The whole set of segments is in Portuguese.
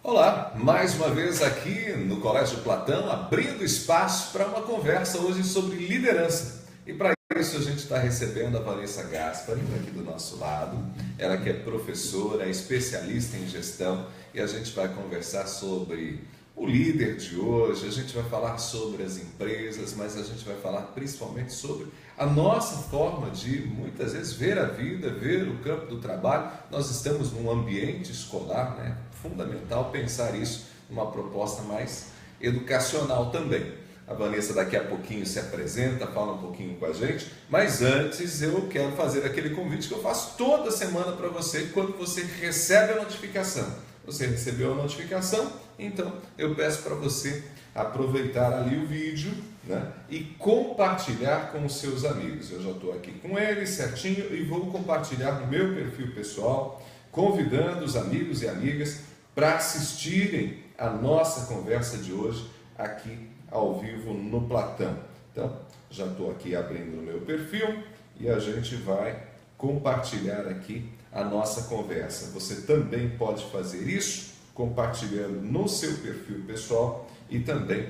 Olá, mais uma vez aqui no Colégio Platão, abrindo espaço para uma conversa hoje sobre liderança. E para isso a gente está recebendo a Vanessa Gaspari aqui do nosso lado. Ela que é professora, é especialista em gestão e a gente vai conversar sobre o líder de hoje, a gente vai falar sobre as empresas, mas a gente vai falar principalmente sobre a nossa forma de, muitas vezes, ver a vida, ver o campo do trabalho. Nós estamos num ambiente escolar, né? Fundamental pensar isso numa proposta mais educacional também. A Vanessa daqui a pouquinho se apresenta, fala um pouquinho com a gente, mas antes eu quero fazer aquele convite que eu faço toda semana para você quando você recebe a notificação. Você recebeu a notificação, então eu peço para você aproveitar ali o vídeo, né, e compartilhar com os seus amigos. Eu já estou aqui com eles certinho e vou compartilhar no meu perfil pessoal, convidando os amigos e amigas para assistirem a nossa conversa de hoje aqui ao vivo no Platão. Então, já estou aqui abrindo o meu perfil e a gente vai compartilhar aqui a nossa conversa. Você também pode fazer isso compartilhando no seu perfil pessoal e também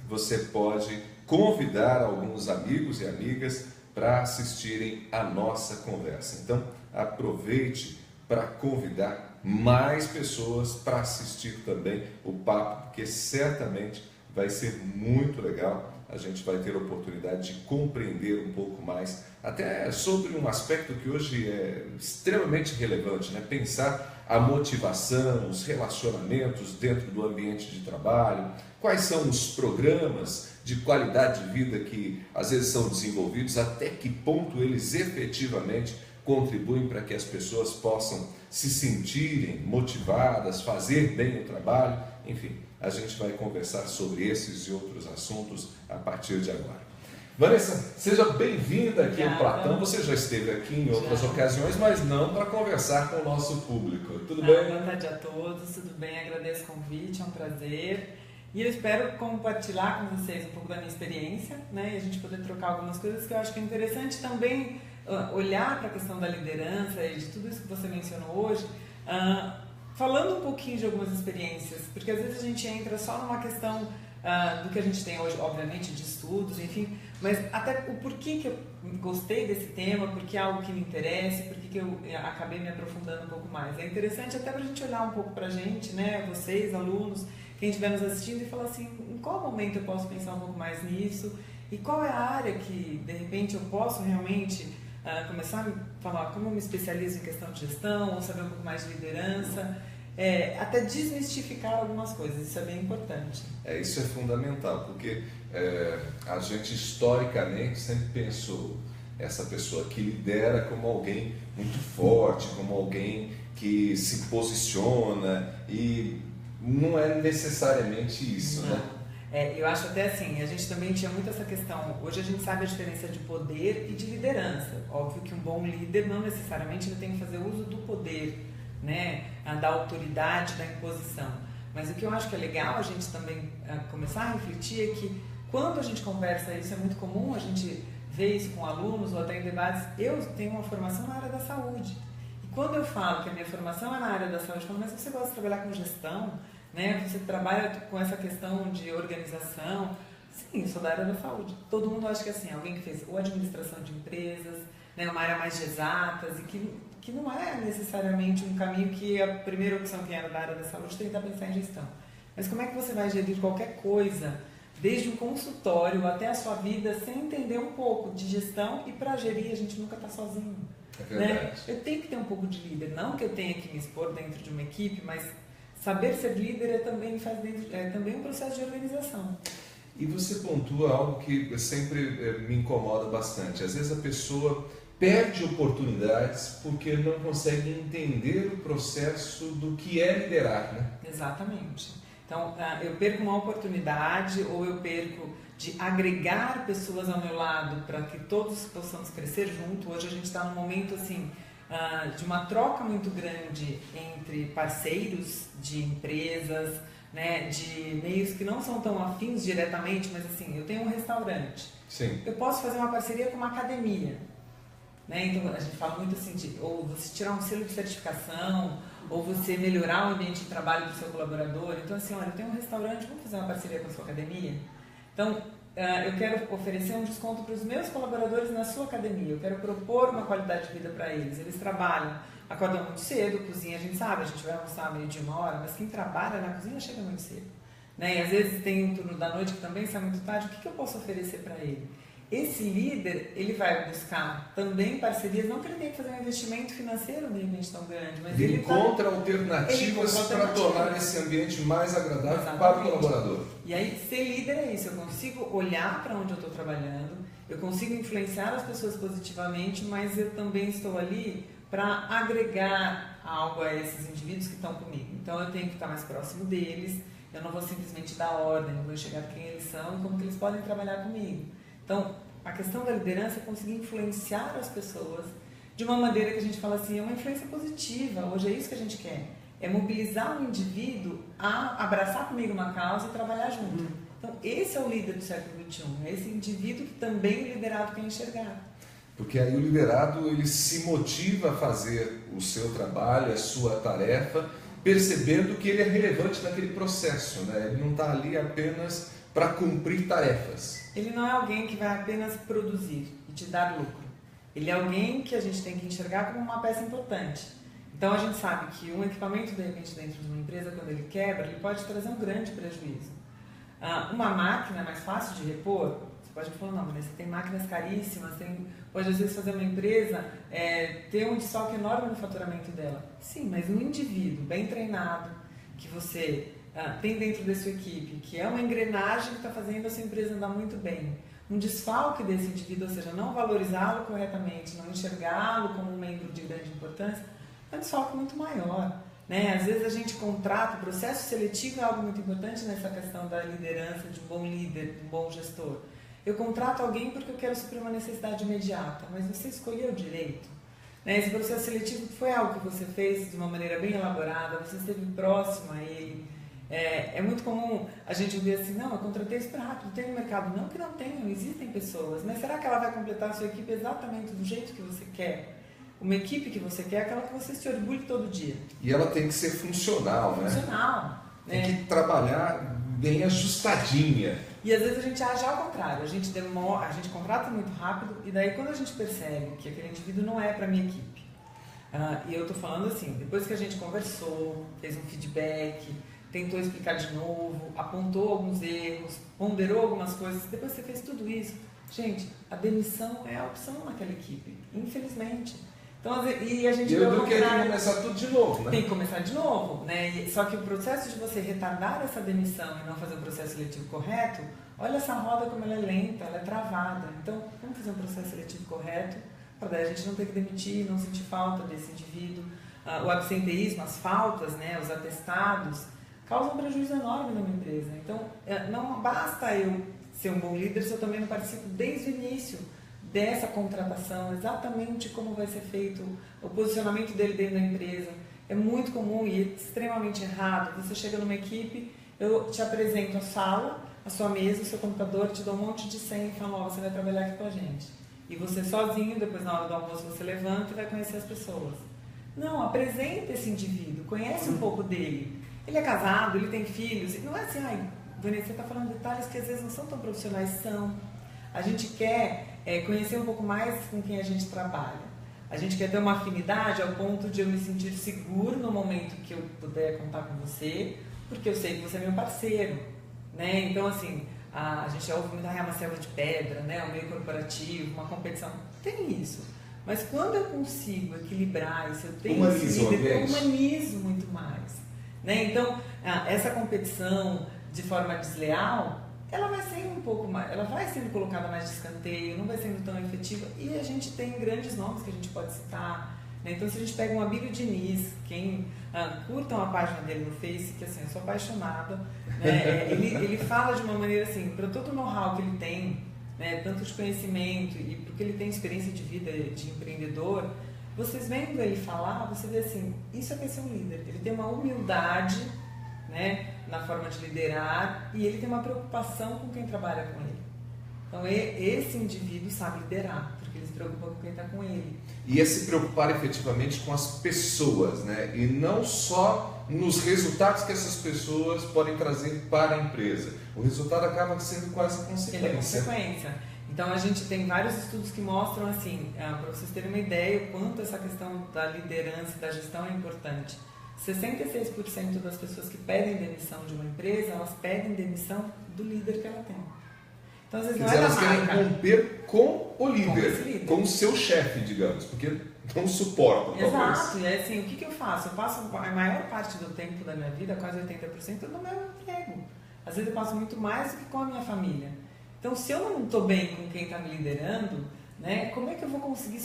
você pode convidar alguns amigos e amigas para assistirem a nossa conversa. Então, aproveite para convidar mais pessoas para assistir também o papo, porque certamente vai ser muito legal. A gente vai ter a oportunidade de compreender um pouco mais, até sobre um aspecto que hoje é extremamente relevante, né? Pensar a motivação, os relacionamentos dentro do ambiente de trabalho, quais são os programas de qualidade de vida que às vezes são desenvolvidos, até que ponto eles efetivamente contribuem para que as pessoas possam se sentirem motivadas, fazer bem o trabalho, enfim. A gente vai conversar sobre esses e outros assuntos a partir de agora. Vanessa, seja bem-vinda aqui ao Platão. Você já esteve aqui em outras ocasiões, mas não para conversar com o nosso público. Tudo bem? Boa tarde a todos, tudo bem? Agradeço o convite, é um prazer. E eu espero compartilhar com vocês um pouco da minha experiência, né? E a gente poder trocar algumas coisas que eu acho que é interessante também olhar para a questão da liderança e de tudo isso que você mencionou hoje, falando um pouquinho de algumas experiências, porque às vezes a gente entra só numa questão do que a gente tem hoje, obviamente, de estudos, enfim, mas até o porquê que eu gostei desse tema, porque é algo que me interessa, porque que eu acabei me aprofundando um pouco mais. É interessante até para a gente olhar um pouco para a gente, né, vocês, alunos, quem estiver nos assistindo, e falar assim, em qual momento eu posso pensar um pouco mais nisso, e qual é a área que, de repente, eu posso realmente começar a falar como eu me especializo em questão de gestão, ou saber um pouco mais de liderança, até desmistificar algumas coisas, isso é bem importante. Isso é fundamental, porque a gente historicamente sempre pensou essa pessoa que lidera como alguém muito forte, como alguém que se posiciona, e não é necessariamente isso, não. Né? Eu acho até assim, a gente também tinha muito essa questão, hoje a gente sabe a diferença de poder e de liderança. Óbvio que um bom líder não necessariamente ele tem que fazer uso do poder, né, da autoridade, da imposição. Mas o que eu acho que é legal a gente também começar a refletir é que quando a gente conversa isso, é muito comum a gente ver isso com alunos ou até em debates. Eu tenho uma formação na área da saúde. E quando eu falo que a minha formação é na área da saúde, eu falo, mas você gosta de trabalhar com gestão? Né? Você trabalha com essa questão de organização? Sim, sou da área da saúde. Todo mundo acha que assim, alguém que fez ou administração de empresas, né, uma área mais de exatas, e que não é necessariamente um caminho que a primeira opção que era da área da saúde tentar pensar em gestão. Mas como é que você vai gerir qualquer coisa, desde um consultório até a sua vida, sem entender um pouco de gestão? E para gerir a gente nunca está sozinho. É verdade. Né? Eu tenho que ter um pouco de líder, não que eu tenha que me expor dentro de uma equipe, mas saber ser líder é também um processo de organização. E você pontua algo que sempre me incomoda bastante. Às vezes a pessoa perde oportunidades porque não consegue entender o processo do que é liderar, né? Exatamente. Então, eu perco uma oportunidade ou eu perco de agregar pessoas ao meu lado para que todos possamos crescer junto. Hoje a gente está num momento assim, de uma troca muito grande entre parceiros de empresas, né, de meios que não são tão afins diretamente, mas assim, eu tenho um restaurante. Sim. Eu posso fazer uma parceria com uma academia. Né? Então a gente fala muito assim, ou você tirar um selo de certificação, ou você melhorar o ambiente de trabalho do seu colaborador. Então assim, olha, eu tenho um restaurante, vamos fazer uma parceria com a sua academia? Então, eu quero oferecer um desconto para os meus colaboradores na sua academia, eu quero propor uma qualidade de vida para eles. Eles trabalham, acordam muito cedo, cozinha, a gente sabe, a gente vai almoçar meio de 1 hora, mas quem trabalha na cozinha chega muito cedo. Né? E às vezes tem um turno da noite que também sai muito tarde, o que eu posso oferecer para ele? Esse líder, ele vai buscar também parcerias, não que ele tenha que fazer um investimento financeiro de repente tão grande, mas ele encontra alternativas para tornar esse ambiente mais agradável. Exatamente. Para o colaborador. E aí, ser líder é isso, eu consigo olhar para onde eu estou trabalhando, eu consigo influenciar as pessoas positivamente, mas eu também estou ali para agregar algo a esses indivíduos que estão comigo. Então eu tenho que estar mais próximo deles, eu não vou simplesmente dar ordem, eu vou enxergar quem eles são e como que eles podem trabalhar comigo. Então, a questão da liderança é conseguir influenciar as pessoas de uma maneira que a gente fala assim, é uma influência positiva, hoje é isso que a gente quer, é mobilizar o indivíduo a abraçar comigo uma causa e trabalhar junto. Então, esse é o líder do século XXI, é esse indivíduo que também o liderado quer enxergar. Porque aí o liderado, ele se motiva a fazer o seu trabalho, a sua tarefa, percebendo que ele é relevante naquele processo, né? Ele não está ali apenas para cumprir tarefas. Ele não é alguém que vai apenas produzir e te dar lucro. Ele é alguém que a gente tem que enxergar como uma peça importante. Então a gente sabe que um equipamento, de repente, dentro de uma empresa, quando ele quebra, ele pode trazer um grande prejuízo. Uma máquina é mais fácil de repor. Você pode falar, não, mas você tem máquinas caríssimas, pode às vezes fazer uma empresa ter um desfalque enorme no faturamento dela. Sim, mas um indivíduo bem treinado, que você tem dentro da sua equipe, que é uma engrenagem que está fazendo a sua empresa andar muito bem. Um desfalque desse indivíduo, ou seja, não valorizá-lo corretamente, não enxergá-lo como um membro de grande importância, é um desfalque muito maior. Né? Às vezes a gente contrata, o processo seletivo é algo muito importante nessa questão da liderança, de um bom líder, de um bom gestor. Eu contrato alguém porque eu quero suprir uma necessidade imediata, mas você escolheu direito. Né? Esse processo seletivo foi algo que você fez de uma maneira bem elaborada, você esteve próximo a ele. É muito comum a gente ouvir assim, não, eu contratei super rápido, tem no mercado. Não que não tenham, existem pessoas, mas será que ela vai completar a sua equipe exatamente do jeito que você quer? Uma equipe que você quer é aquela que você se orgulhe todo dia. E ela tem que ser funcional, né? Funcional. Tem que trabalhar bem ajustadinha. E às vezes a gente age ao contrário, a gente contrata muito rápido e daí quando a gente percebe que aquele indivíduo não é para a minha equipe, e eu estou falando assim, depois que a gente conversou, fez um feedback, tentou explicar de novo, apontou alguns erros, ponderou algumas coisas, depois você fez tudo isso, gente, a demissão é a opção naquela equipe, infelizmente. Então, e a gente eu quero começar tudo de novo, né? Tem que começar de novo, né? Só que o processo de você retardar essa demissão e não fazer um processo seletivo correto, olha essa roda como ela é lenta, ela é travada. Então, vamos fazer um processo seletivo correto, para daí a gente não ter que demitir, não sentir falta desse indivíduo. O absenteísmo, as faltas, né? Os atestados, causam um prejuízo enorme numa empresa. Então, não basta eu ser um bom líder se eu também não participo desde o início dessa contratação, exatamente como vai ser feito o posicionamento dele dentro da empresa. É muito comum e extremamente errado. Você chega numa equipe, eu te apresento a sala, a sua mesa, o seu computador, te dou um monte de senha e falo, você vai trabalhar aqui com a gente. E você sozinho, depois na hora do almoço você levanta e vai conhecer as pessoas. Não, apresenta esse indivíduo, conhece um pouco dele. Ele é casado, ele tem filhos. Não é assim, Vanessa, você está falando detalhes que às vezes não são tão profissionais, são. A gente quer conhecer um pouco mais com quem a gente trabalha. A gente quer ter uma afinidade ao ponto de eu me sentir seguro no momento que eu puder contar com você, porque eu sei que você é meu parceiro. Né? Então, assim, a gente já ouve muito uma selva de pedra, né? Um meio corporativo, uma competição. Tem isso. Mas quando eu consigo equilibrar isso, eu tenho eu humanizo muito mais. Né? Então, essa competição de forma desleal, ela vai sendo um pouco mais, ela vai sendo colocada mais de escanteio, não vai sendo tão efetiva, e a gente tem grandes nomes que a gente pode citar, né? Então se a gente pega um Abílio Diniz, quem curtam a página dele no Face, que assim, eu sou apaixonada, né? ele fala de uma maneira assim, para todo o know-how que ele tem, né? Tanto de conhecimento e porque ele tem experiência de vida de empreendedor, vocês vendo ele falar, você vê assim, isso é que é ser um líder, ele tem uma humildade, né, na forma de liderar, e ele tem uma preocupação com quem trabalha com ele. Então, esse indivíduo sabe liderar, porque ele se preocupa com quem está com ele. E é se preocupar efetivamente com as pessoas, né? E não só nos resultados que essas pessoas podem trazer para a empresa. O resultado acaba sendo quase consequência. Ele é consequência. Então a gente tem vários estudos que mostram assim, para vocês terem uma ideia, o quanto essa questão da liderança e da gestão é importante. 66% das pessoas que pedem demissão de uma empresa, elas pedem demissão do líder que ela tem. Então, às vezes, não é da marca. Elas querem romper com o líder, com o seu chefe, digamos, porque não suportam, talvez. Exato, e assim, o que eu faço? Eu passo a maior parte do tempo da minha vida, quase 80%, no meu emprego. Às vezes eu passo muito mais do que com a minha família. Então, se eu não estou bem com quem está me liderando, né, como é que eu vou conseguir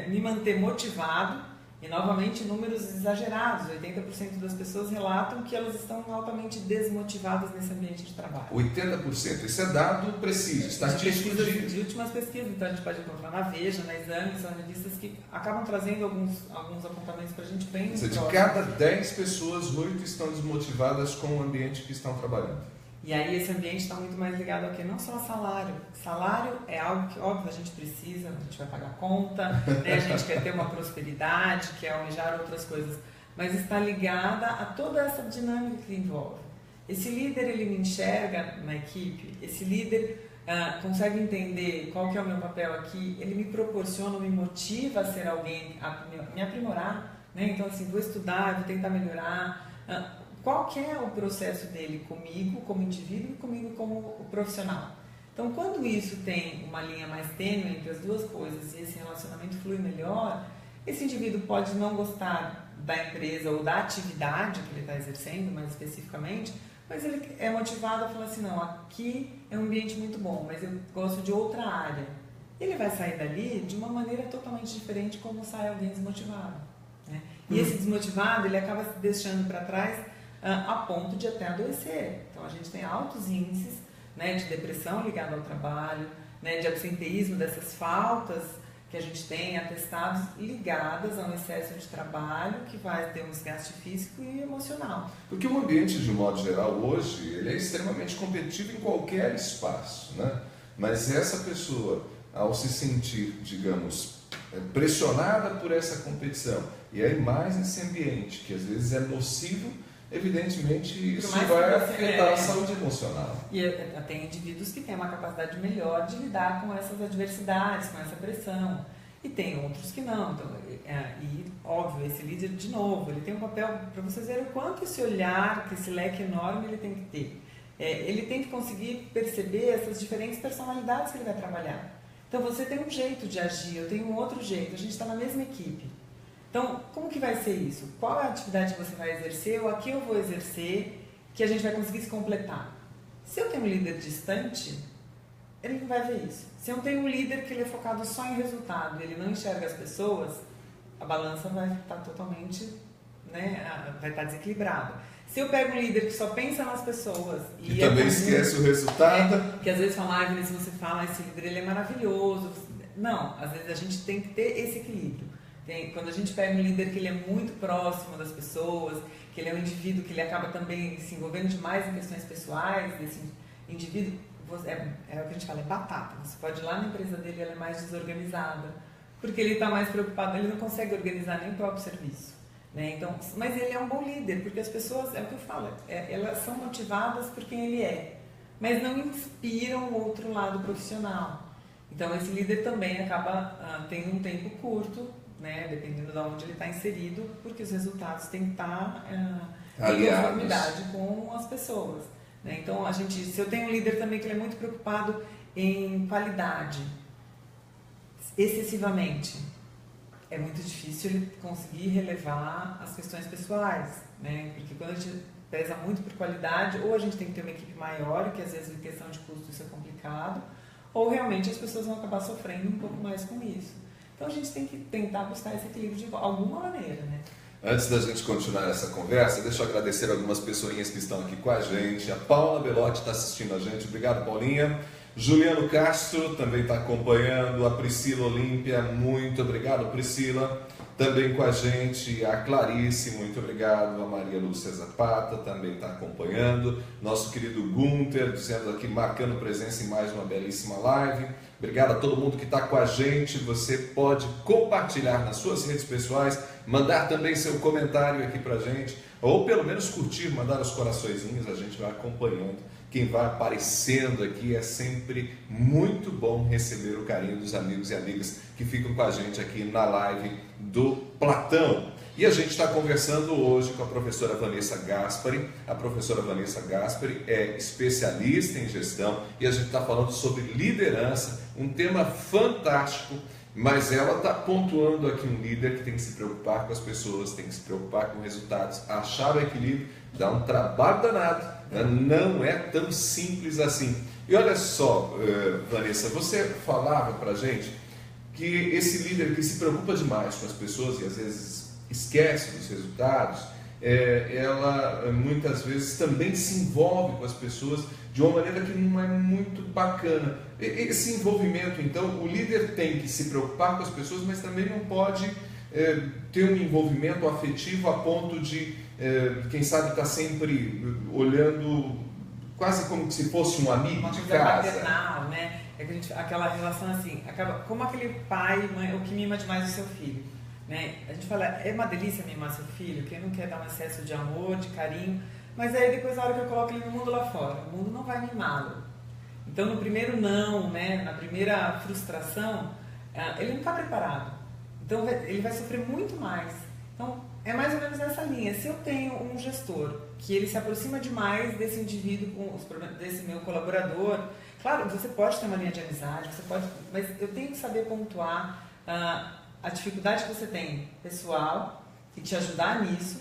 me manter motivado? E, novamente, números exagerados. 80% das pessoas relatam que elas estão altamente desmotivadas nesse ambiente de trabalho. 80%. Isso é dado preciso, estatístico de últimas pesquisas. Então, a gente pode encontrar na Veja, na Exame, são revistas que acabam trazendo alguns apontamentos para a gente bem próximos. De cada 10 pessoas, 8 estão desmotivadas com o ambiente que estão trabalhando. E aí esse ambiente está muito mais ligado ao que? Não só a salário. Salário é algo que, óbvio, a gente precisa, a gente vai pagar conta, né? A gente quer ter uma prosperidade, quer almejar outras coisas. Mas está ligada a toda essa dinâmica que envolve. Esse líder, ele me enxerga na equipe, esse líder consegue entender qual que é o meu papel aqui, ele me proporciona, me motiva a ser alguém, a me aprimorar, né? Então, assim, vou estudar, vou tentar melhorar. Qual que é o processo dele comigo, como indivíduo, e comigo como profissional? Então, quando isso tem uma linha mais tênue entre as duas coisas e esse relacionamento flui melhor, esse indivíduo pode não gostar da empresa ou da atividade que ele está exercendo, mais especificamente, mas ele é motivado a falar assim, não, aqui é um ambiente muito bom, mas eu gosto de outra área. Ele vai sair dali de uma maneira totalmente diferente como sai alguém desmotivado, né? E esse desmotivado, ele acaba se deixando para trás a ponto de até adoecer. Então, a gente tem altos índices, né, de depressão ligada ao trabalho, né, de absenteísmo, dessas faltas que a gente tem atestados ligadas a um excesso de trabalho que vai ter um desgaste físico e emocional. Porque o ambiente, de modo geral, hoje, ele é extremamente competitivo em qualquer espaço, né? Mas essa pessoa, ao se sentir, digamos, pressionada por essa competição, e aí mais esse ambiente, que às vezes é nocivo, evidentemente isso vai afetar a saúde emocional. E tem indivíduos que têm uma capacidade melhor de lidar com essas adversidades, com essa pressão. E tem outros que não. Então, e óbvio, esse líder, de novo, ele tem um papel para vocês verem o quanto esse olhar, que esse leque enorme ele tem que ter. Ele tem que conseguir perceber essas diferentes personalidades que ele vai trabalhar. Então você tem um jeito de agir, eu tenho um outro jeito, a gente está na mesma equipe. Então, como que vai ser isso? Qual é a atividade que você vai exercer ou a que eu vou exercer que a gente vai conseguir se completar? Se eu tenho um líder distante, ele não vai ver isso. Se eu tenho um líder que ele é focado só em resultado e ele não enxerga as pessoas, a balança vai estar totalmente, né, vai estar desequilibrada. Se eu pego um líder que só pensa nas pessoas e também esquece o resultado, que às vezes fala, Vinícius, você fala, esse líder ele é maravilhoso. Não, às vezes a gente tem que ter esse equilíbrio. Quando a gente pega um líder que ele é muito próximo das pessoas, que ele é um indivíduo que ele acaba também se envolvendo demais em questões pessoais, desse indivíduo, o que a gente fala, é batata. Você pode ir lá na empresa dele, ela é mais desorganizada, porque ele está mais preocupado, ele não consegue organizar nem o próprio serviço, né? Então, mas ele é um bom líder, porque as pessoas, é o que eu falo, elas são motivadas por quem ele é, mas não inspiram o outro lado profissional. Então, esse líder também acaba tendo um tempo curto, né, dependendo de onde ele está inserido, porque os resultados têm que estar em conformidade com as pessoas, né? Então, se eu tenho um líder também que ele é muito preocupado em qualidade, excessivamente, é muito difícil ele conseguir relevar as questões pessoais, né? Porque quando a gente pesa muito por qualidade, ou a gente tem que ter uma equipe maior, que às vezes em questão de custo isso é complicado, ou realmente as pessoas vão acabar sofrendo um pouco mais com isso. Então a gente tem que tentar buscar esse equilíbrio de alguma maneira, né? Antes da gente continuar essa conversa, deixa eu agradecer algumas pessoinhas que estão aqui com a gente. A Paula Belotti está assistindo a gente. Obrigado, Paulinha. Juliano Castro também está acompanhando. A Priscila Olímpia, muito obrigado, Priscila. Também com a gente a Clarice, muito obrigado. A Maria Lúcia Zapata também está acompanhando. Nosso querido Gunther, dizendo aqui, marcando presença em mais uma belíssima live. Obrigado a todo mundo que está com a gente. Você pode compartilhar nas suas redes pessoais, mandar também seu comentário aqui para a gente, ou pelo menos curtir, mandar os coraçõezinhos, a gente vai acompanhando. Quem vai aparecendo aqui, é sempre muito bom receber o carinho dos amigos e amigas que ficam com a gente aqui na live do Platão. E a gente está conversando hoje com a professora Vanessa Gaspari. A professora Vanessa Gaspari é especialista em gestão e a gente está falando sobre liderança, um tema fantástico, mas ela está pontuando aqui um líder que tem que se preocupar com as pessoas, tem que se preocupar com resultados, achar o equilíbrio, dá um trabalho danado, né? Não é tão simples assim. E olha só, Vanessa, você falava para a gente que esse líder que se preocupa demais com as pessoas e às vezes esquece dos resultados, ela muitas vezes também se envolve com as pessoas de uma maneira que não é muito bacana. Esse envolvimento, então, o líder tem que se preocupar com as pessoas, mas também não pode ter um envolvimento afetivo a ponto de, quem sabe, estar sempre olhando quase como se fosse um amigo de casa. Paternal, né? Aquela relação assim, acaba como aquele pai, mãe, o que mima demais o seu filho. Né? A gente fala, é uma delícia mimar seu filho, quem não quer dar um excesso de amor, de carinho, mas aí depois na hora que eu coloco ele no mundo lá fora, o mundo não vai mimá-lo. Então no primeiro não, né, na primeira frustração, ele não está preparado. Então ele vai sofrer muito mais. Então é mais ou menos nessa linha. Se eu tenho um gestor que ele se aproxima demais desse indivíduo, com os problemas, desse meu colaborador, claro, você pode ter uma linha de amizade, você pode, mas eu tenho que saber pontuar a dificuldade que você tem pessoal e te ajudar nisso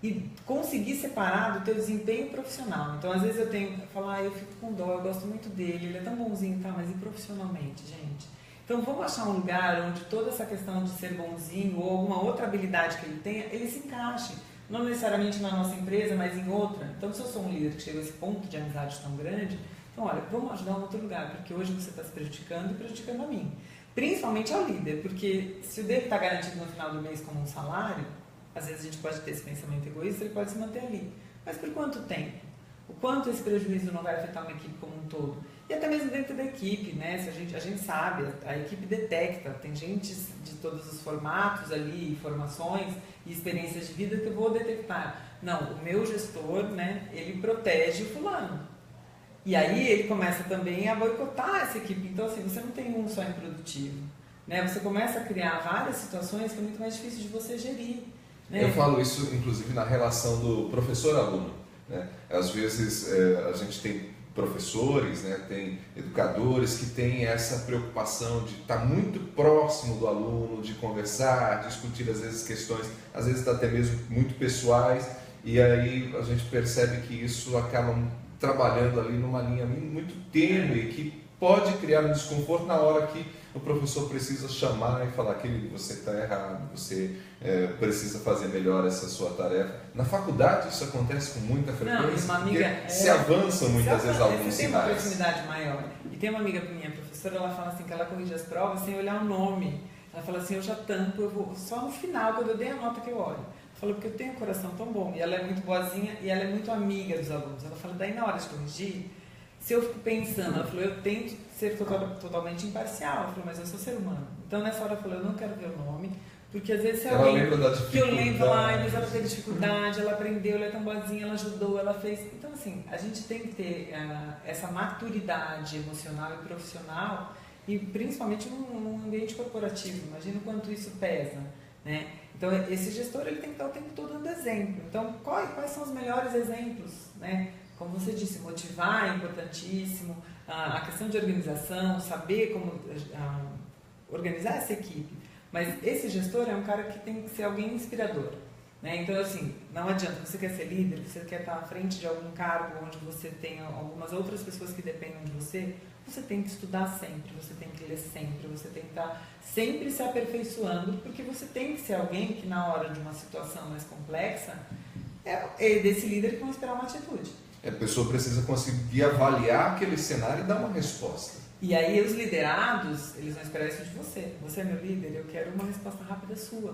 e conseguir separar do teu desempenho profissional. Então, às vezes eu falo, eu fico com dó, eu gosto muito dele, ele é tão bonzinho, tá? Mas e profissionalmente, gente? Então, vamos achar um lugar onde toda essa questão de ser bonzinho ou alguma outra habilidade que ele tenha, ele se encaixe. Não necessariamente na nossa empresa, mas em outra. Então, se eu sou um líder que chega a esse ponto de amizade tão grande, então, olha, vamos ajudar em outro lugar, porque hoje você está se prejudicando e prejudicando a mim. Principalmente ao líder, porque se o dele está garantido no final do mês como um salário, às vezes a gente pode ter esse pensamento egoísta, ele pode se manter ali. Mas por quanto tempo? O quanto esse prejuízo não vai afetar uma equipe como um todo? E até mesmo dentro da equipe, né? Se a gente sabe, a equipe detecta, tem gente de todos os formatos ali, formações e experiências de vida que eu vou detectar. Não, o meu gestor, né, ele protege o fulano. E aí ele começa também a boicotar essa equipe. Então, assim, você não tem um só improdutivo. Né? Você começa a criar várias situações que é muito mais difícil de você gerir. Né? Eu falo isso, inclusive, na relação do professor-aluno. Né? Às vezes, a gente tem professores, né? Tem educadores que têm essa preocupação de estar muito próximo do aluno, de conversar, discutir, às vezes, questões, às vezes até mesmo muito pessoais. E aí a gente percebe que isso acaba trabalhando ali numa linha muito tênue, que pode criar um desconforto na hora que o professor precisa chamar e falar que você está errado, você precisa fazer melhor essa sua tarefa. Na faculdade isso acontece com muita frequência, porque se avançam muitas vezes alguns sinais. Você tem uma proximidade maior. E tem uma amiga minha, professora, ela fala assim que ela corrige as provas sem olhar o nome. Ela fala assim, eu já tampo, eu vou só no final, quando eu dei a nota que eu olho. Falou, porque eu tenho um coração tão bom, e ela é muito boazinha, e ela é muito amiga dos alunos. Ela fala, daí na hora de corrigir, se eu fico pensando, ela falou, eu tento ser totalmente imparcial. Ela falou, mas eu sou ser humano. Então nessa hora ela falou, eu não quero ver o nome, porque às vezes se ela alguém lembra da que eu lembro lá, mas ela teve dificuldade, ela aprendeu, ela é tão boazinha, ela ajudou, ela fez. Então assim, a gente tem que ter essa maturidade emocional e profissional, e principalmente num ambiente corporativo. Imagina o quanto isso pesa, né? Então, esse gestor ele tem que estar o tempo todo dando exemplo. Então, quais são os melhores exemplos? Né? Como você disse, motivar é importantíssimo, a questão de organização, saber como organizar essa equipe. Mas esse gestor é um cara que tem que ser alguém inspirador. Né? Então, assim, não adianta, você quer ser líder, você quer estar à frente de algum cargo onde você tem algumas outras pessoas que dependem de você, você tem que estudar sempre, você tem que ler sempre, você tem que estar sempre se aperfeiçoando, porque você tem que ser alguém que na hora de uma situação mais complexa, é desse líder que vão esperar uma atitude. A pessoa precisa conseguir avaliar aquele cenário e dar uma resposta. E aí os liderados, eles vão esperar isso de você. Você é meu líder, eu quero uma resposta rápida sua.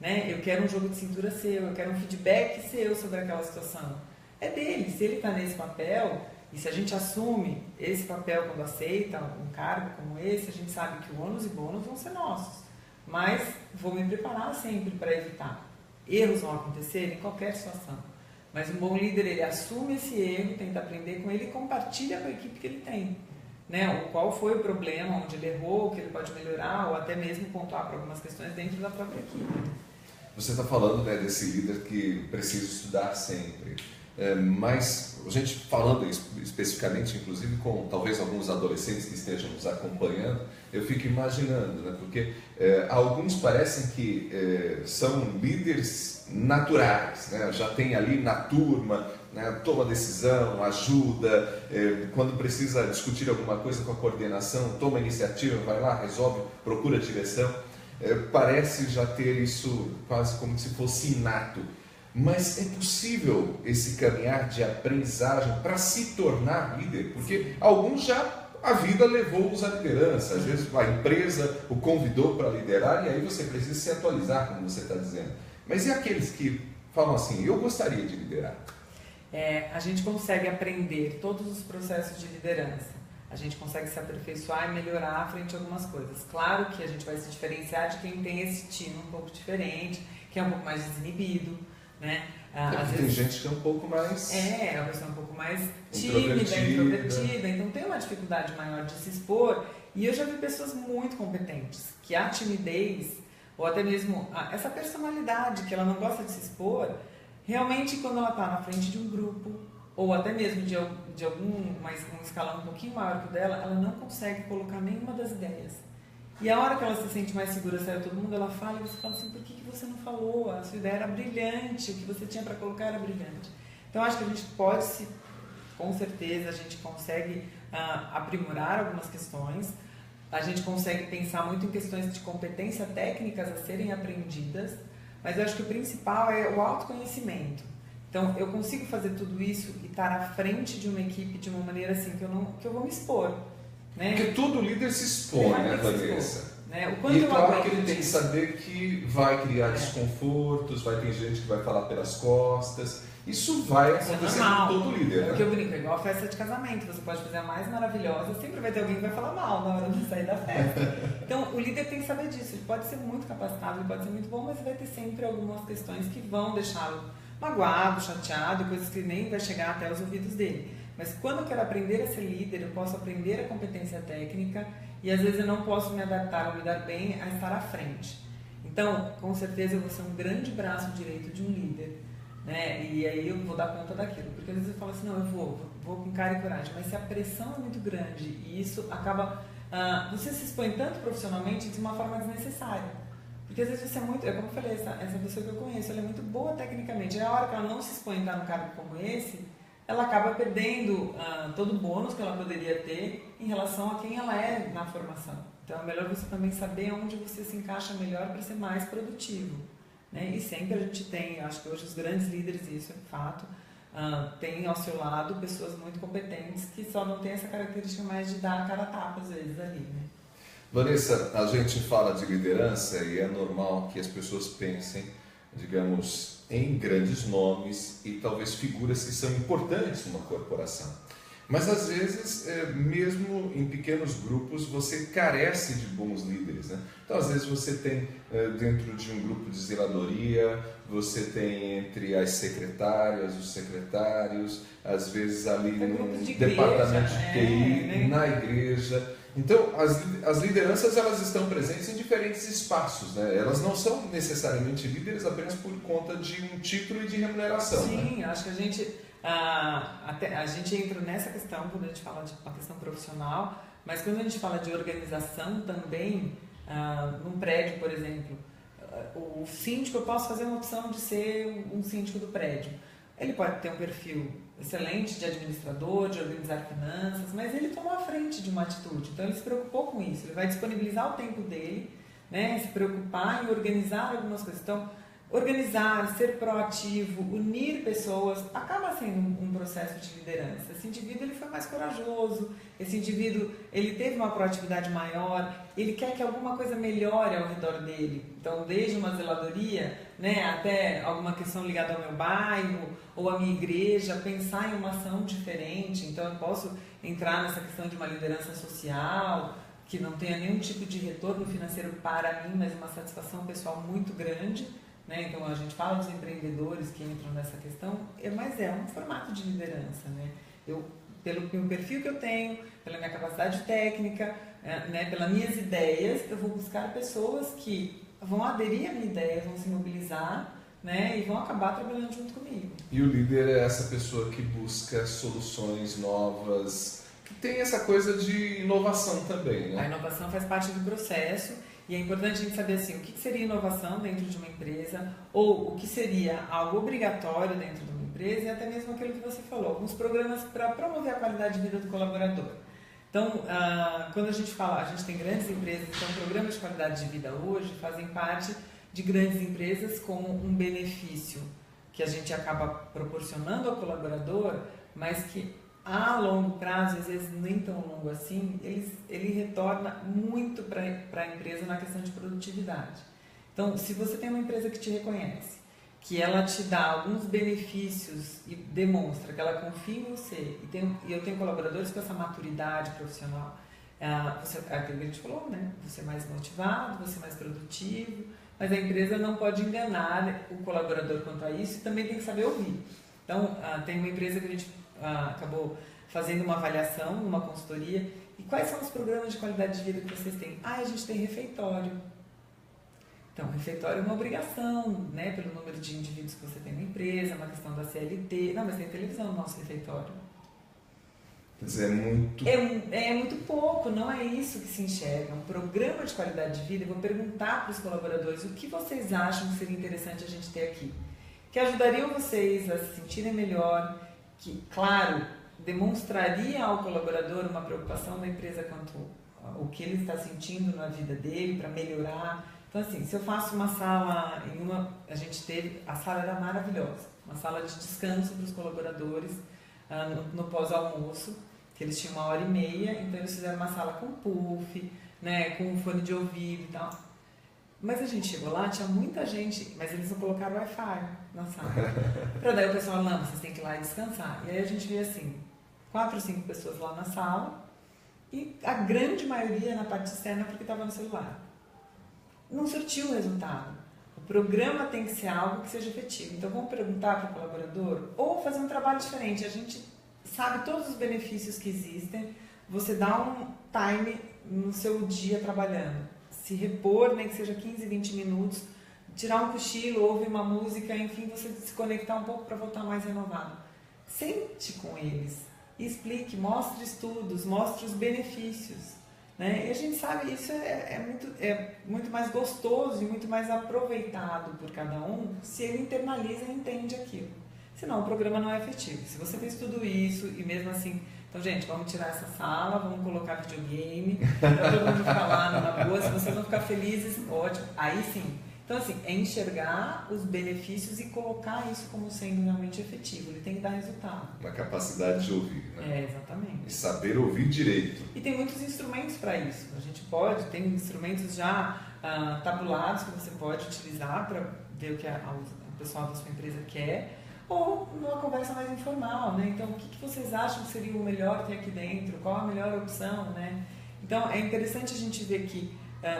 né? Eu quero um jogo de cintura seu, eu quero um feedback seu sobre aquela situação. É dele, se ele está nesse papel, e se a gente assume esse papel quando aceita um cargo como esse, a gente sabe que o ônus e bônus vão ser nossos. Mas vou me preparar sempre para evitar. Erros vão acontecer em qualquer situação. Mas um bom líder, ele assume esse erro, tenta aprender com ele e compartilha com a equipe que ele tem. Né? Qual foi o problema, onde ele errou, o que ele pode melhorar, ou até mesmo pontuar para algumas questões dentro da própria equipe. Você está falando, né, desse líder que precisa estudar sempre. Mas a gente falando especificamente, inclusive com talvez alguns adolescentes que estejam nos acompanhando, eu fico imaginando, né, porque alguns parecem que são líderes naturais, né, já tem ali na turma, né, toma decisão, ajuda, quando precisa discutir alguma coisa com a coordenação, toma iniciativa, vai lá, resolve, procura direção, parece já ter isso quase como se fosse inato. Mas é possível esse caminhar de aprendizagem para se tornar líder? Porque alguns já, a vida levou-os à liderança. Às vezes a empresa o convidou para liderar e aí você precisa se atualizar, como você está dizendo. Mas e aqueles que falam assim, eu gostaria de liderar? A gente consegue aprender todos os processos de liderança. A gente consegue se aperfeiçoar e melhorar frente a algumas coisas. Claro que a gente vai se diferenciar de quem tem esse time um pouco diferente, que é um pouco mais desinibido, né? Às vezes, tem gente que é um pouco mais... a pessoa é um pouco mais tímida, introvertida, então tem uma dificuldade maior de se expor. E eu já vi pessoas muito competentes, que a timidez, ou até mesmo essa personalidade, que ela não gosta de se expor, realmente quando ela está na frente de um grupo, ou até mesmo de um escalão um pouquinho maior que o dela, ela não consegue colocar nenhuma das ideias. E a hora que ela se sente mais segura, sai todo mundo, ela fala e você fala assim, por que você não falou? A sua ideia era brilhante, o que você tinha para colocar era brilhante. Então acho que a gente pode com certeza, a gente consegue aprimorar algumas questões, a gente consegue pensar muito em questões de competência técnicas a serem aprendidas, mas eu acho que o principal é o autoconhecimento. Então eu consigo fazer tudo isso e estar à frente de uma equipe de uma maneira assim que eu vou me expor. Né? Porque todo líder se expõe, né, Vanessa? Né? E claro que ele tem que saber que vai criar desconfortos, vai ter gente que vai falar pelas costas. Isso vai acontecer com todo líder. É o que eu brinco, é igual a festa de casamento. Você pode fazer a mais maravilhosa, sempre vai ter alguém que vai falar mal na hora de sair da festa. Então o líder tem que saber disso. Ele pode ser muito capacitado, ele pode ser muito bom, mas vai ter sempre algumas questões que vão deixá-lo magoado, chateado, coisas que nem vai chegar até os ouvidos dele. Mas quando eu quero aprender a ser líder, eu posso aprender a competência técnica e às vezes eu não posso me adaptar ou me dar bem a estar à frente. Então, com certeza eu vou ser um grande braço direito de um líder, né? E aí eu vou dar conta daquilo. Porque às vezes eu falo assim, não, eu vou com cara e coragem. Mas se a pressão é muito grande e isso acaba... você se expõe tanto profissionalmente de uma forma desnecessária. Porque às vezes você é muito... como eu falei, essa pessoa que eu conheço, ela é muito boa tecnicamente. E a hora que ela não se expõe em um cargo como esse, ela acaba perdendo todo o bônus que ela poderia ter em relação a quem ela é na formação. Então é melhor você também saber onde você se encaixa melhor para ser mais produtivo. Né? E sempre a gente tem, acho que hoje os grandes líderes, isso é fato, tem ao seu lado pessoas muito competentes que só não têm essa característica mais de dar a cara a tapa às vezes ali. Né? Vanessa, a gente fala de liderança e é normal que as pessoas pensem, digamos, em grandes nomes e talvez figuras que são importantes numa corporação. Mas às vezes, mesmo em pequenos grupos, você carece de bons líderes. Né? Então às vezes você tem dentro de um grupo de zeladoria, você tem entre as secretárias, os secretários, às vezes ali no departamento de TI, na igreja. Então, as lideranças elas estão presentes em diferentes espaços, né? Elas não são necessariamente líderes apenas por conta de um título e de remuneração. Sim, né? Acho que a gente entra nessa questão quando a gente fala de uma questão profissional, mas quando a gente fala de organização também, num prédio, por exemplo, o síndico, eu posso fazer uma opção de ser um síndico do prédio. Ele pode ter um perfil excelente de administrador, de organizar finanças, mas ele tomou a frente de uma atitude, então ele se preocupou com isso, ele vai disponibilizar o tempo dele, né, se preocupar em organizar algumas coisas. Então, Organizar, ser proativo, unir pessoas, acaba sendo um processo de liderança. Esse indivíduo ele foi mais corajoso, esse indivíduo ele teve uma proatividade maior, ele quer que alguma coisa melhore ao redor dele. Então, desde uma zeladoria, né, até alguma questão ligada ao meu bairro ou à minha igreja, pensar em uma ação diferente. Então, eu posso entrar nessa questão de uma liderança social, que não tenha nenhum tipo de retorno financeiro para mim, mas uma satisfação pessoal muito grande. Né? Então a gente fala dos empreendedores que entram nessa questão, mas é um formato de liderança. Né? Pelo perfil que eu tenho, pela minha capacidade técnica, né? Pelas minhas ideias, eu vou buscar pessoas que vão aderir à minha ideia, vão se mobilizar, né? E vão acabar trabalhando junto comigo. E o líder é essa pessoa que busca soluções novas, que tem essa coisa de inovação também. Né? A inovação faz parte do processo. E é importante a gente saber assim, o que seria inovação dentro de uma empresa, ou o que seria algo obrigatório dentro de uma empresa, e até mesmo aquilo que você falou, alguns programas para promover a qualidade de vida do colaborador. Então, quando a gente fala, a gente tem grandes empresas, então programas de qualidade de vida hoje fazem parte de grandes empresas como um benefício que a gente acaba proporcionando ao colaborador, mas que a longo prazo, às vezes nem tão longo assim, ele retorna muito para a empresa na questão de produtividade. Então, se você tem uma empresa que te reconhece, que ela te dá alguns benefícios e demonstra que ela confia em você, e eu tenho colaboradores com essa maturidade profissional, aquilo que a gente falou, né? Você é mais motivado, você é mais produtivo, mas a empresa não pode enganar o colaborador quanto a isso e também tem que saber ouvir. Então, tem uma empresa que a gente acabou fazendo uma avaliação, uma consultoria. E quais são os programas de qualidade de vida que vocês têm? A gente tem refeitório. Então, refeitório é uma obrigação, né? Pelo número de indivíduos que você tem na empresa, é uma questão da CLT. Não, mas tem televisão no nosso refeitório. Quer dizer, é muito... É muito pouco, não é isso que se enxerga. Um programa de qualidade de vida, eu vou perguntar para os colaboradores o que vocês acham que seria interessante a gente ter aqui. Que ajudariam vocês a se sentirem melhor, que, claro, demonstraria ao colaborador uma preocupação da empresa quanto ao que ele está sentindo na vida dele, para melhorar. Então, assim, se eu faço uma sala, a gente teve, a sala era maravilhosa, uma sala de descanso para os colaboradores no pós-almoço, que eles tinham 1h30, então eles fizeram uma sala com puff, né, com fone de ouvido e tal. Mas a gente chegou lá, tinha muita gente, mas eles não colocaram Wi-Fi na sala. Para daí o pessoal, não, vocês têm que ir lá e descansar. E aí a gente vê assim, 4 ou 5 pessoas lá na sala e a grande maioria na parte externa porque estava no celular. Não surtiu o resultado. O programa tem que ser algo que seja efetivo. Então vamos perguntar para o colaborador ou fazer um trabalho diferente. A gente sabe todos os benefícios que existem. Você dá um time no seu dia trabalhando. Se repor, nem que seja 15, 20 minutos, tirar um cochilo, ouvir uma música, enfim, você se conectar um pouco para voltar mais renovado. Sente com eles, explique, mostre estudos, mostre os benefícios. Né? E a gente sabe isso é muito mais gostoso e muito mais aproveitado por cada um se ele internaliza e entende aquilo. Senão o programa não é efetivo. Se você fez tudo isso e mesmo assim... Então, gente, vamos tirar essa sala, vamos colocar videogame, para todo mundo ficar lá numa boa, se vocês vão ficar felizes, ótimo. Aí sim. Então, assim, é enxergar os benefícios e colocar isso como sendo realmente efetivo. Ele tem que dar resultado. Uma capacidade de ouvir, né? Exatamente. E saber ouvir direito. E tem muitos instrumentos para isso. A gente tem instrumentos já tabulados que você pode utilizar para ver o que o pessoal da sua empresa quer. Ou numa conversa mais informal, né? Então, o que vocês acham que seria o melhor ter aqui dentro? Qual a melhor opção, né? Então, é interessante a gente ver que,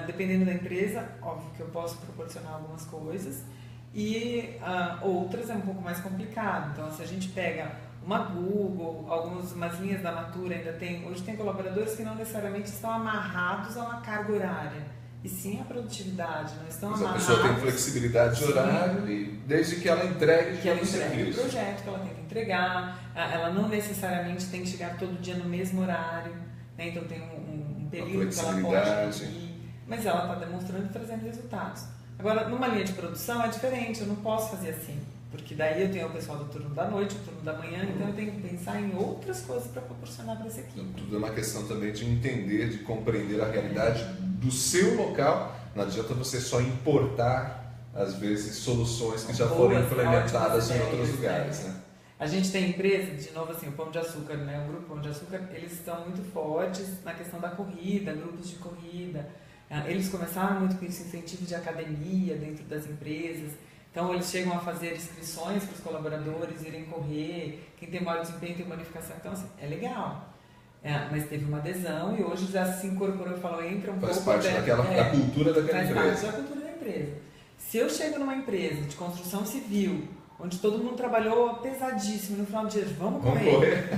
dependendo da empresa, óbvio que eu posso proporcionar algumas coisas e outras é um pouco mais complicado. Então, se a gente pega uma Google, umas linhas da Natura hoje tem colaboradores que não necessariamente estão amarrados a uma carga horária. E sim a produtividade, não estão amarrados. A pessoa tem flexibilidade de horário e desde que ela entregue o projeto que ela tem que entregar, ela não necessariamente tem que chegar todo dia no mesmo horário, né? Então tem um período que ela pode ir, mas ela está demonstrando e trazendo resultados. Agora, numa linha de produção é diferente, eu não posso fazer assim, porque daí eu tenho o pessoal do turno da noite, o turno da manhã, então eu tenho que pensar em outras coisas para proporcionar para essa equipe. Tudo é uma questão também de entender, de compreender a realidade do seu local. Não adianta você só importar às vezes, soluções que já foram implementadas em outros lugares, né? A gente tem empresa, de novo assim, o Pão de Açúcar, né? O Grupo Pão de Açúcar, eles estão muito fortes na questão da corrida, grupos de corrida. Eles começaram muito com esse incentivo de academia dentro das empresas. Então, eles chegam a fazer inscrições para os colaboradores irem correr. Quem tem maior desempenho tem bonificação. Então, assim, é legal. Mas teve uma adesão e hoje já se incorporou e falou, entra um pouco... Faz parte da cultura daquela empresa. Faz parte da cultura da empresa. Se eu chego numa empresa de construção civil, onde todo mundo trabalhou pesadíssimo, no final do dia, vamos correr.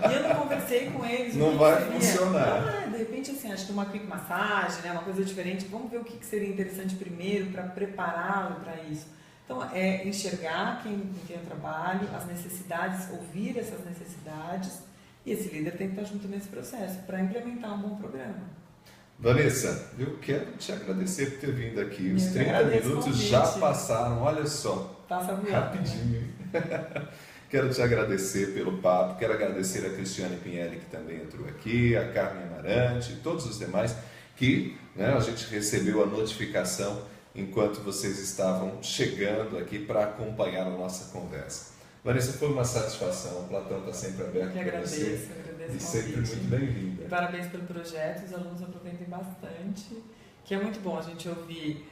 E eu não conversei com eles. Não vai funcionar. De repente, assim, acho que uma quick massagem, né, uma coisa diferente, vamos ver o que seria interessante primeiro para prepará-lo para isso. Então, é enxergar com quem eu trabalho, as necessidades, ouvir essas necessidades, e esse líder tem que estar junto nesse processo para implementar um bom programa. Vanessa, eu quero te agradecer por ter vindo aqui. Os 30 minutos já passaram, olha só. Passa voando, rapidinho. Né? Quero te agradecer pelo papo, quero agradecer a Cristiane Pinelli, que também entrou aqui, a Carmen Amarante, e todos os demais que, né, a gente recebeu a notificação enquanto vocês estavam chegando aqui para acompanhar a nossa conversa. Vanessa, foi uma satisfação, o Platão está sempre aberto para você. Agradeço e sempre muito bem-vinda. Parabéns pelo projeto, os alunos aproveitem bastante, que é muito bom a gente ouvir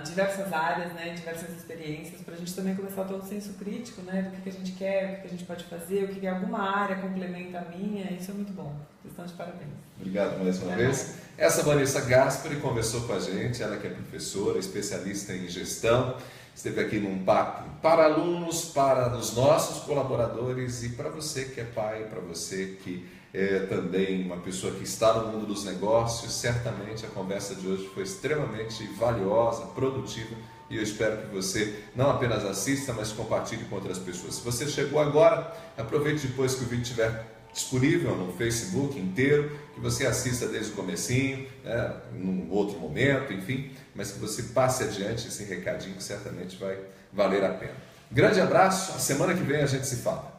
diversas áreas, né, diversas experiências, para a gente também começar a ter um senso crítico, né, do que a gente quer, o que a gente pode fazer, o que alguma área complementa a minha, isso é muito bom. Vocês estão de parabéns. Obrigado mais uma vez. Essa Vanessa Gaspari conversou com a gente, ela que é professora, especialista em gestão, esteve aqui num papo para alunos, para os nossos colaboradores e para você que é pai, para você que é também uma pessoa que está no mundo dos negócios. Certamente a conversa de hoje foi extremamente valiosa, produtiva, e eu espero que você não apenas assista, mas compartilhe com outras pessoas. Se você chegou agora, aproveite depois que o vídeo estiver disponível no Facebook inteiro, que você assista desde o comecinho, né, num outro momento, enfim, mas que você passe adiante esse recadinho que certamente vai valer a pena. Grande abraço, a semana que vem a gente se fala.